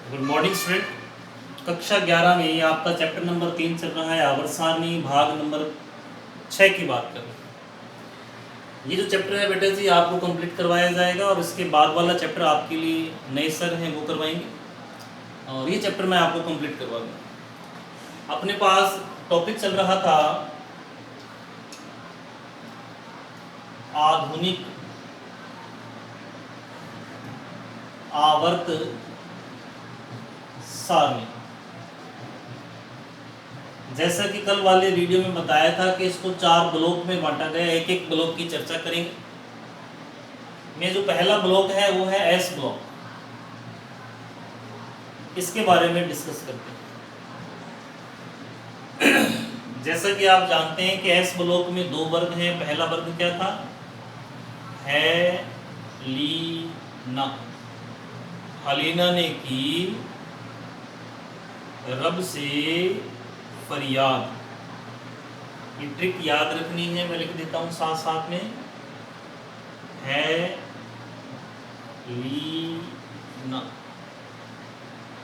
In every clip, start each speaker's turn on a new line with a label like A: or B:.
A: Good morning student. कक्षा 11 में आपका चैप्टर नंबर 3 चल रहा है आवर्त सारणी, भाग नंबर 6 की बात कर रहे हैं। ये जो चैप्टर है बेटा जी आपको कंप्लीट करवाया जाएगा और इसके बाद वाला चैप्टर आपके लिए नए सर हैं वो करवाएंगे और ये चैप्टर मैं आपको कंप्लीट करवा दूँगा। अपने पास टॉपिक चल रहा था आधुनिक आवर्त सारणी। जैसा कि कल वाले वीडियो में बताया था कि इसको 4 ब्लॉक में बांटा गया, एक एक ब्लॉक की चर्चा करेंगे। में जो पहला ब्लॉक है वो है एस ब्लॉक, इसके बारे में डिस्कस करते हैं। जैसा कि आप जानते हैं कि एस ब्लॉक में 2 वर्ग हैं। पहला वर्ग क्या था? हेलीना। हलीना ने की रब से फरियाद। ये ट्रिक याद रखनी है, मैं लिख देता हूं साथ साथ में। हेलीना,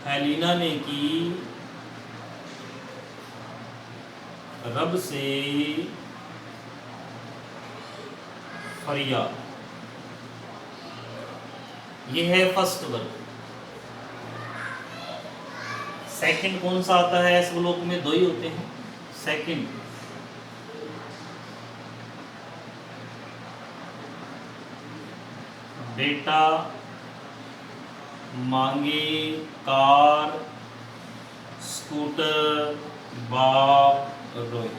A: हेलीना ने की रब से फरियाद। ये है फर्स्ट वर्ग। सेकंड कौन सा आता है? इस ब्लॉक में 2 ही होते हैं। सेकंड बेटा मांगे कार, स्कूटर, बाप रोए।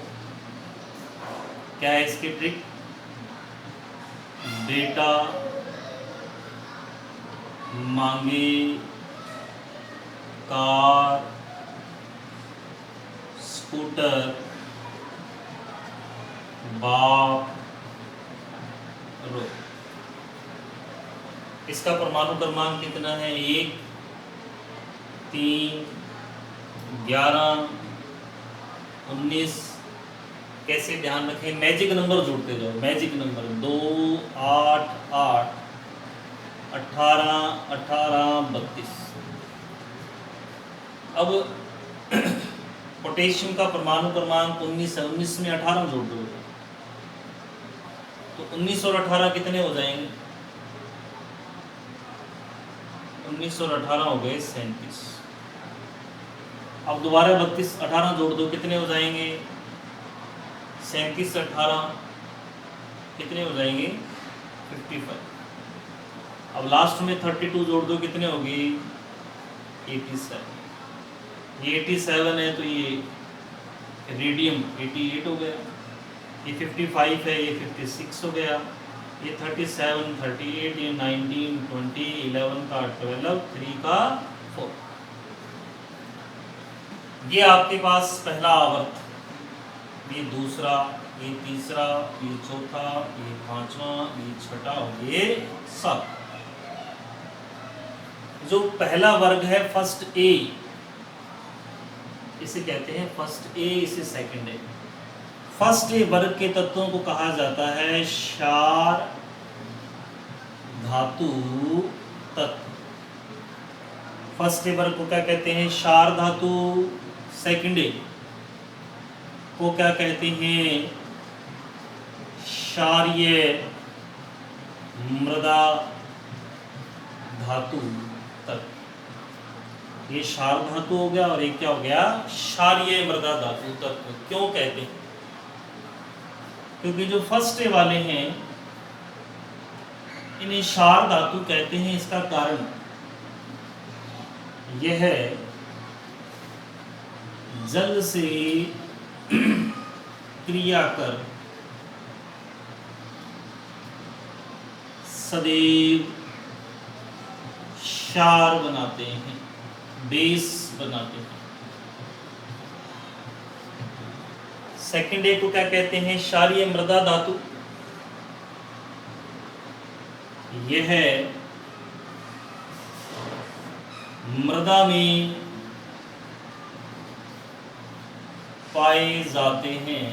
A: क्या है इसकी ट्रिक? बेटा मांगे कार, स्कूटर, बाप रोए। इसका परमाणु क्रमांक कितना है? 1, 3, 11, 19। कैसे ध्यान रखें? मैजिक नंबर जोड़ते जाओ। Magic number 2, 8, 8, 18, 18, 32। अब पोटेशियम का परमाणु क्रमांक 19 है। 19 में 18 जोड़ दो तो 19 और 18 कितने हो जाएंगे? 19 और 18 हो गए 37। अब दोबारा 32, 18 जोड़ दो, कितने हो जाएंगे? 37, 18 कितने हो जाएंगे? 55। अब लास्ट में 32 जोड़ दो, कितने हो गए? 87। ये 87 है तो ये रेडियम 88 हो गया। ये 55 है, ये 56 हो गया। ये 37, 38, ये 19, 20, 11 का 12, 3 का 4। ये आपके पास पहला आवर्त, ये दूसरा, ये तीसरा, ये चौथा, ये पांचवा, ये छठा और ये 7। जो पहला वर्ग है फर्स्ट ए, इसे कहते हैं फर्स्ट ए, इसे सेकंड ए। फर्स्ट ए वर्ग के तत्वों को कहा जाता है क्षार धातु तत्व। फर्स्ट ए वर्ग को क्या कहते हैं? क्षार धातु। सेकंड ए को क्या कहते हैं? क्षारीय मृदा धातु तत्व। ये क्षार धातु हो गया और एक क्या हो गया? क्षारीय मृदा धातु तत्व। क्यों कहते हैं? क्योंकि जो फर्स्ट ए वाले हैं इन्हें क्षार धातु कहते हैं। इसका कारण यह है जल से क्रिया कर सदैव क्षार बनाते हैं, बेस बनाते हैं। सेकंड ए को क्या कहते हैं? क्षारीय मृदा धातु। यह मृदा में पाए जाते हैं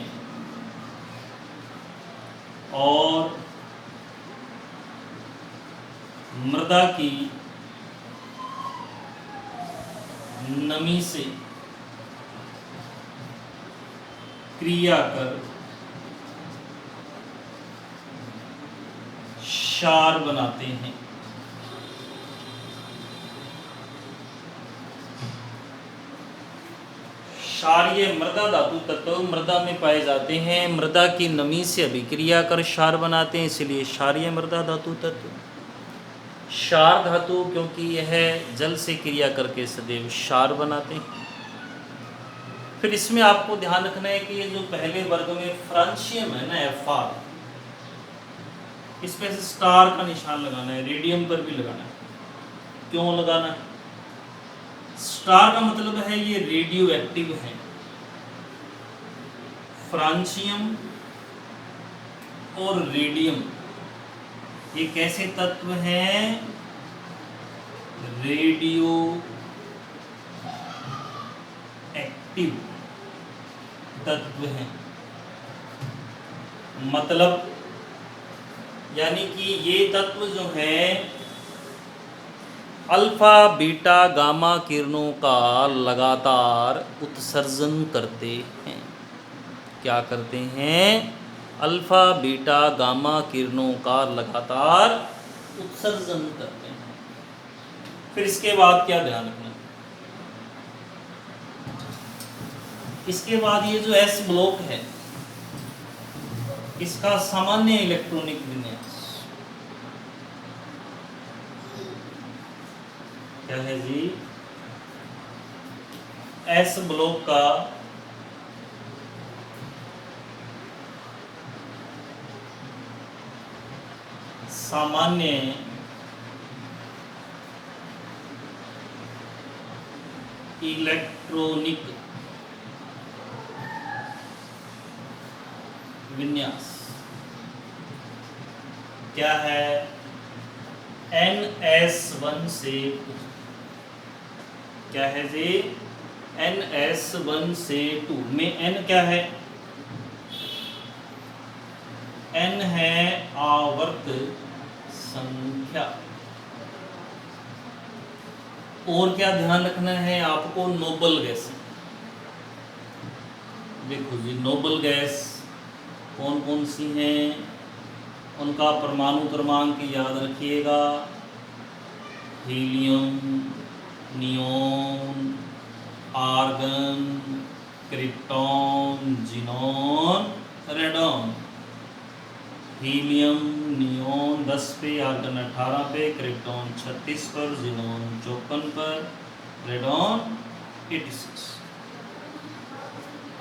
A: और मृदा की नमी से क्रिया कर क्षार बनाते हैं। क्षारीय मृदा धातु तत्व मृदा में पाए जाते हैं, मृदा की नमी से अभिक्रिया कर क्षार बनाते हैं, इसलिए क्षारीय मृदा धातु तत्व। क्षार धातु क्योंकि यह जल से क्रिया करके सदैव क्षार बनाते हैं। फिर इसमें आपको ध्यान रखना है कि ये जो पहले वर्ग में फ्रांशियम है ना, Fr, इसमें से स्टार का निशान लगाना है, रेडियम पर भी लगाना है। क्यों लगाना है? स्टार का मतलब है ये रेडियो एक्टिव है। फ्रांशियम और रेडियम ये कैसे तत्व हैं? रेडियो एक्टिव तत्व हैं। मतलब यानी कि ये तत्व जो हैं अल्फा बीटा गामा किरणों का लगातार उत्सर्जन करते हैं। क्या करते हैं? अल्फा बीटा गामा किरणों का लगातार उत्सर्जन करते हैं। फिर इसके बाद क्या ध्यान रखना? इसके बाद ये जो S ब्लॉक है इसका सामान्य इलेक्ट्रॉनिक विन्यास क्या है जी? S ब्लॉक का सामान्य इलेक्ट्रॉनिक विन्यास क्या है? NS1 से क्या है जी? NS1 से 2 में N क्या है? N है आवर्त संख्या। और क्या ध्यान रखना है आपको? Noble gas. देखो जी, नोबल गैस कौन कौन सी हैं, उनका परमाणु क्रमांक याद रखिएगा। Helium, neon, argon, krypton, xenon, radon. Helium, neon 10 पे, आर्गन 18 पे, क्रिप्टॉन 36 पर, जिनॉन 54 पर, रेडॉन 86।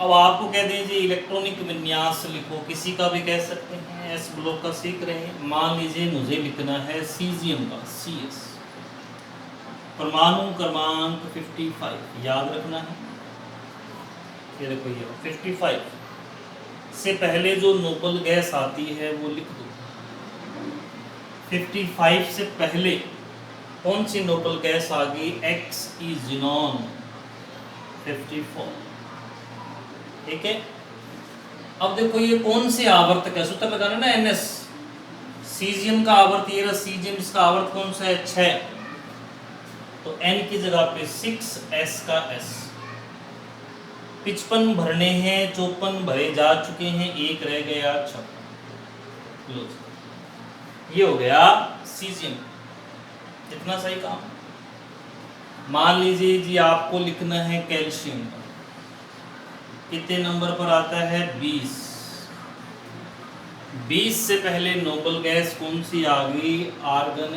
A: अब आपको कह दीजिए इलेक्ट्रॉनिक विन्यास लिखो, किसी का भी कह सकते हैं। S ब्लॉक का सीख रहे हैं। मान लीजिए मुझे लिखना है सीजियम का CS, परमाणु क्रमांक 55 याद रखना है। ये देखो ये 55 से पहले जो नोबल गैस आती है वो लिख दो। 55 से पहले कौन सी नोबल गैस आ गई? XE xenon 54। ठीक है। अब देखो ये कौन से आवर्त का सूत्र लगाना ना, NS। सीजियम का आवर्त ये रहा, सीजियम इसका आवर्त कौन सा है? 6। तो N की जगह पे 6, S का S। 55 भरने हैं, 54 भरे जा चुके हैं, 1 रह गया 56। ये हो गया सीजियम। कितना सही काम। मान लीजिए जी आपको लिखना है कैल्शियम। कितने नंबर पर आता है? 20। 20 से पहले नोबल गैस कौन सी आ गई? आर्गन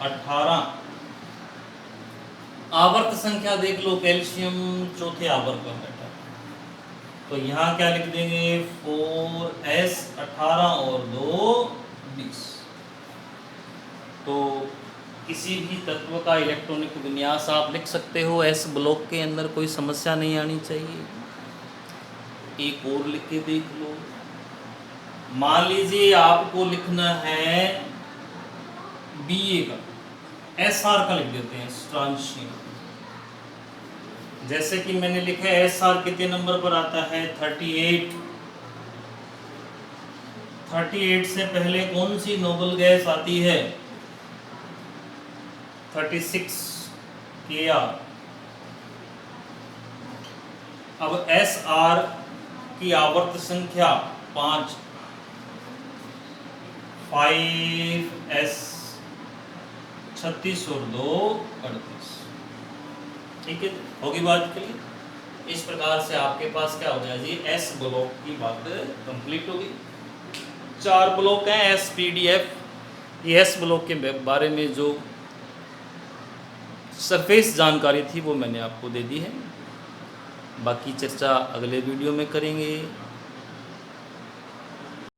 A: 18। आवर्त संख्या देख लो, कैल्शियम चौथे आवर्त पर बैठा। तो यहाँ क्या लिख देंगे? 4S 18 और 2 20। तो किसी भी तत्व का इलेक्ट्रॉनिक विन्यास आप लिख सकते हो। S ब्लॉक के अंदर कोई समस्या नहीं आनी चाहिए। एक और लिख के देख लो। मान लीजिए आपको लिखना है BA का, SR का लिख देते हैं, स्ट्रांशियम। जैसे कि मैंने लिखा है SR कितने नंबर पर आता है? 38। 38 से पहले कौन सी नोबल गैस आती है? 36। के आर। अब एस आर की आवर्त संख्या 5, 5s 36 और 2 38। ठीक है, होगी बात क्लियर। इस प्रकार से आपके पास क्या हो गया जी, एस ब्लॉक की बात कंप्लीट होगी। 4 ब्लॉक हैं एस पी डी एफ। ये एस ब्लॉक के बारे में जो सरफेस जानकारी थी वो मैंने आपको दे दी है, बाकी चर्चा अगले वीडियो में करेंगे।